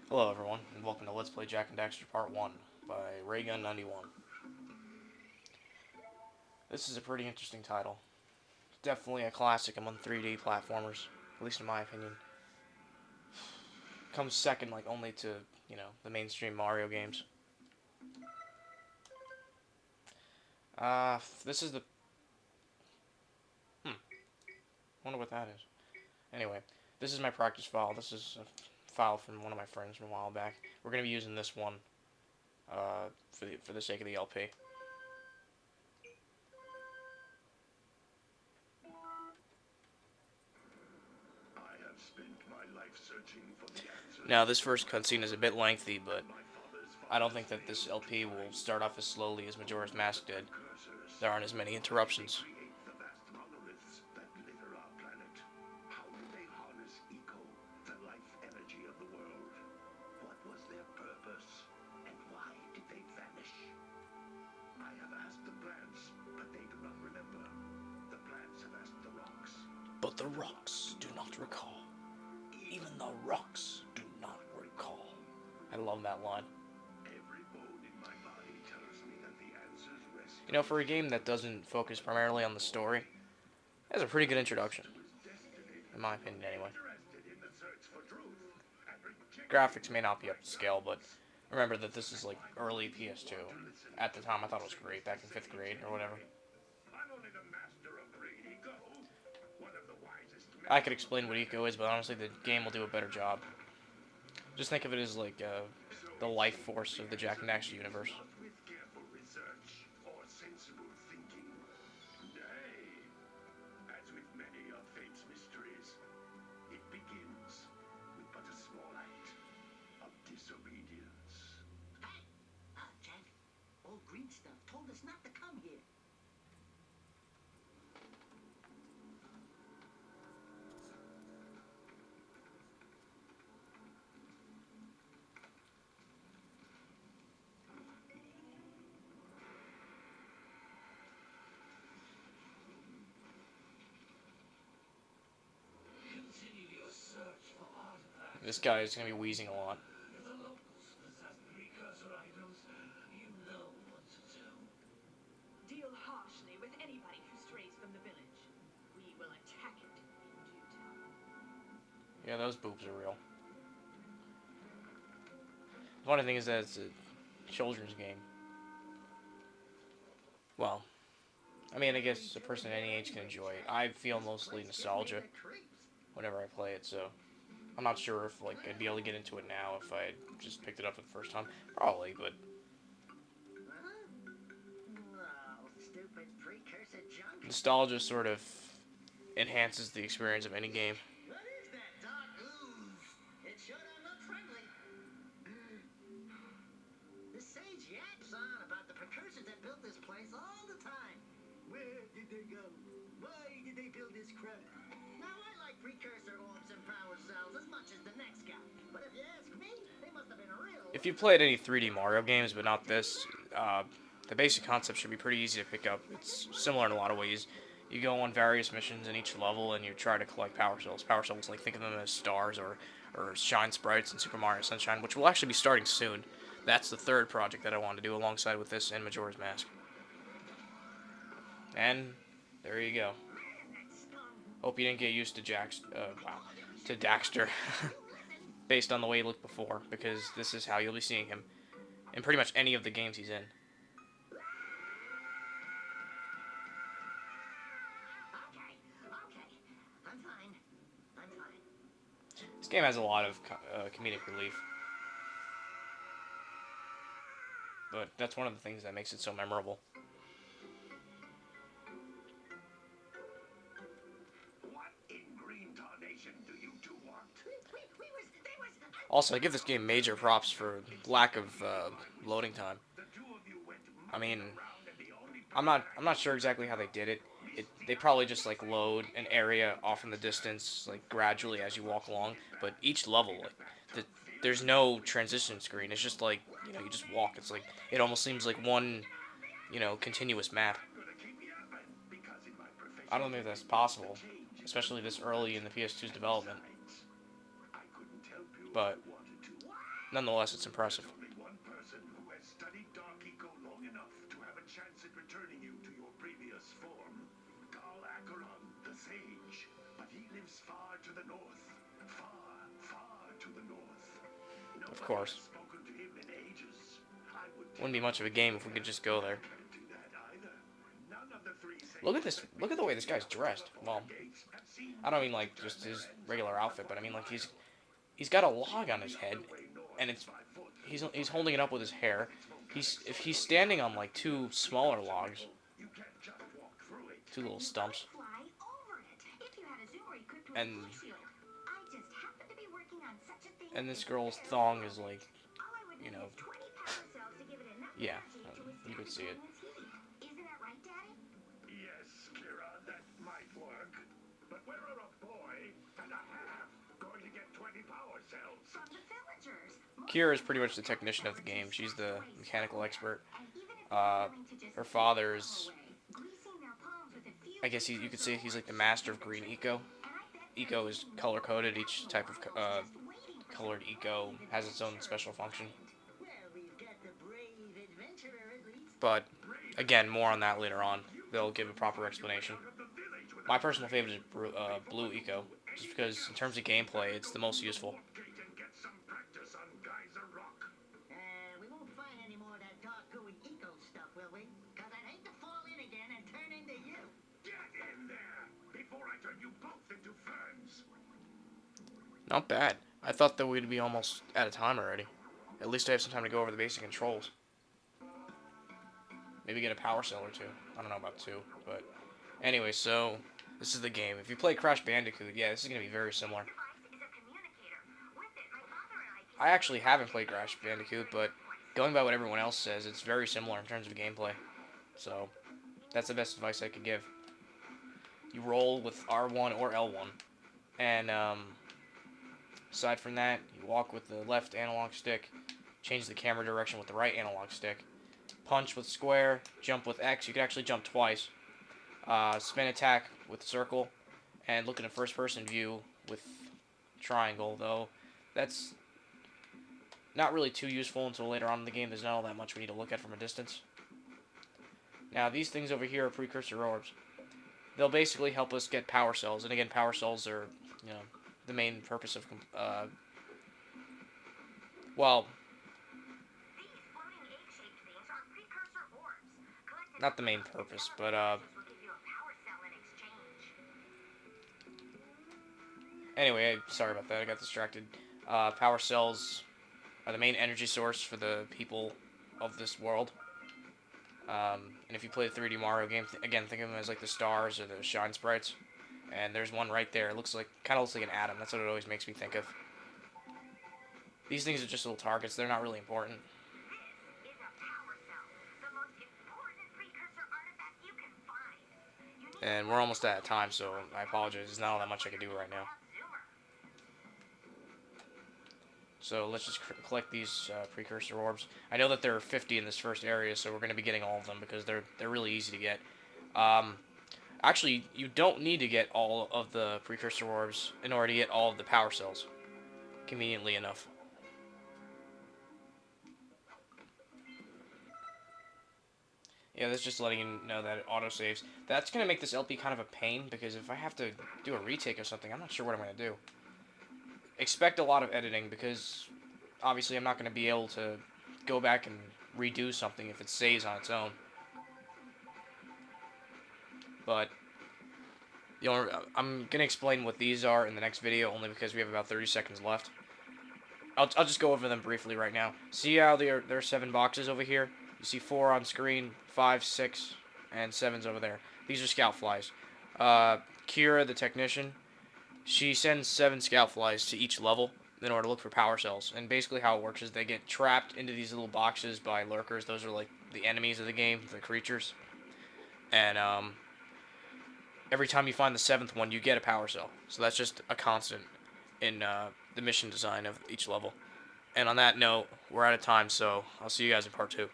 Hello everyone, and welcome to Let's Play Jak Daxter Part 1 by Raygun91. This is a pretty interesting title. Definitely a classic among 3D platformers, at least in my opinion. Comes second like only to, the mainstream Mario games. This is the... wonder what that is. Anyway, this is my practice file. This is a file from one of my friends from a while back. We're going to be using this one, for the sake of the LP. Now, this first cutscene is a bit lengthy, but I don't think that this LP will start off as slowly as Majora's Mask did. There aren't as many interruptions. But the rocks do not recall. Even the rocks do not recall. I love that line. You know, for a game that doesn't focus primarily on the story, it has a pretty good introduction. In my opinion, anyway. Graphics may not be up to scale, but remember that this is like early PS2. At the time, I thought it was great, back in 5th grade or whatever. I could explain what eco is, but honestly, the game will do a better job. Just think of it as like the life force of the Jak Daxter universe. This guy is going to be wheezing a lot. If the locals possess precursor items, you know what to do. Deal harshly with anybody who strays from the village. We will attack it in due time. Yeah, those boobs are real. The funny thing is that it's a children's game. Well, I mean, I guess a person at any age can enjoy it. I feel mostly nostalgia whenever I play it, so I'm not sure if like I'd be able to get into it now if I just picked it up for the first time. Probably, but nostalgia sort of enhances the experience of any game. What is that dark ooze? It sure don't look friendly. The sage yaps on about the precursors that built this place all the time. Where did they go? Why did they build this crap? Now I like precursor orbs and power cells as much as the next guy. But if you ask me, they must have been real. If you played any 3D Mario games, but not this, the basic concept should be pretty easy to pick up. It's similar in a lot of ways. You go on various missions in each level, and you try to collect power cells. Power cells, like think of them as stars or shine sprites in Super Mario Sunshine, which will actually be starting soon. That's the third project that I want to do alongside with this and Majora's Mask. And there you go. Hope you didn't get used to to Daxter based on the way he looked before, because this is how you'll be seeing him in pretty much any of the games he's in. Okay. I'm fine. This game has a lot of comedic relief, but that's one of the things that makes it so memorable. Also, I give this game major props for lack of loading time. I mean, I'm not sure exactly how they did it. They probably just like load an area off in the distance like gradually as you walk along. But each level, like there's no transition screen. It's just like you just walk. It's like it almost seems like one continuous map. I don't think that's possible, especially this early in the PS2's development. But nonetheless, it's impressive. There's only one person who has studied Dark Eco long enough to have a chance at returning you to your previous form. Carl Acheron, the Sage. But he lives far to the north. Far, far to the north. Of course. Nobody has spoken to him in ages. I would Wouldn't be much of a game if we could just go there. do that either. None of the three Look at this. Look at the way this guy's dressed. Well, I don't mean like just his regular outfit, but I mean like he's got a log on his head, and he's holding it up with his hair. If he's standing on like two smaller logs, two little stumps, and this girl's thong is like, you know, yeah, you could see it. Yes, Kira, that might work. But where are a boy and a half going to get 20 power cells? Kira is pretty much the technician of the game. She's the mechanical expert. Her father is, I guess you could say he's like the master of green eco. Eco is color coded. Each type of colored eco has its own special function. But again, more on that later on. They'll give a proper explanation. My personal favorite is blue eco, just because in terms of gameplay, it's the most useful. We won't find any more of that dark gooey eco stuff, will we? Because I'd hate to fall in again and turn into you. Get in there before I turn you both into ferns. Not bad. I thought that we'd be almost out of time already. At least I have some time to go over the basic controls. Maybe get a power cell or two. I don't know about two, but anyway, so this is the game. If you play Crash Bandicoot, yeah, this is going to be very similar. I actually haven't played Crash Bandicoot, but going by what everyone else says, it's very similar in terms of gameplay. So that's the best advice I could give. You roll with R1 or L1, and aside from that, you walk with the left analog stick, change the camera direction with the right analog stick, punch with square, jump with X. You can actually jump twice. Spin attack with circle, and look in a first-person view with triangle, though that's not really too useful until later on in the game. There's not all that much we need to look at from a distance. Now, these things over here are precursor orbs. They'll basically help us get power cells, and again, power cells are, you know, the main purpose of, well, not the main purpose, but, anyway, sorry about that, I got distracted. Power cells are the main energy source for the people of this world. And if you play the 3D Mario game, again, think of them as like the stars or the shine sprites. And there's one right there. It looks like, kind of looks like an atom. That's what it always makes me think of. These things are just little targets. They're not really important. And we're almost out of time, so I apologize. There's not all that much I can do right now. So let's just collect these precursor orbs. I know that there are 50 in this first area, so we're going to be getting all of them because they're really easy to get. Actually, you don't need to get all of the precursor orbs in order to get all of the power cells. Conveniently enough. Yeah, that's just letting you know that it autosaves. That's going to make this LP kind of a pain, because if I have to do a retake of something, I'm not sure what I'm going to do. Expect a lot of editing, because obviously I'm not going to be able to go back and redo something if it saves on its own. But you know, I'm going to explain what these are in the next video, only because we have about 30 seconds left. I'll just go over them briefly right now. See how there are 7 boxes over here? You see 4 on screen, 5, 6, and 7's over there. These are scout flies. Kira, the technician, she sends 7 scout flies to each level in order to look for power cells. And basically how it works is they get trapped into these little boxes by lurkers. Those are like the enemies of the game, the creatures. And every time you find the 7th one, you get a power cell. So that's just a constant in the mission design of each level. And on that note, we're out of time, so I'll see you guys in part 2.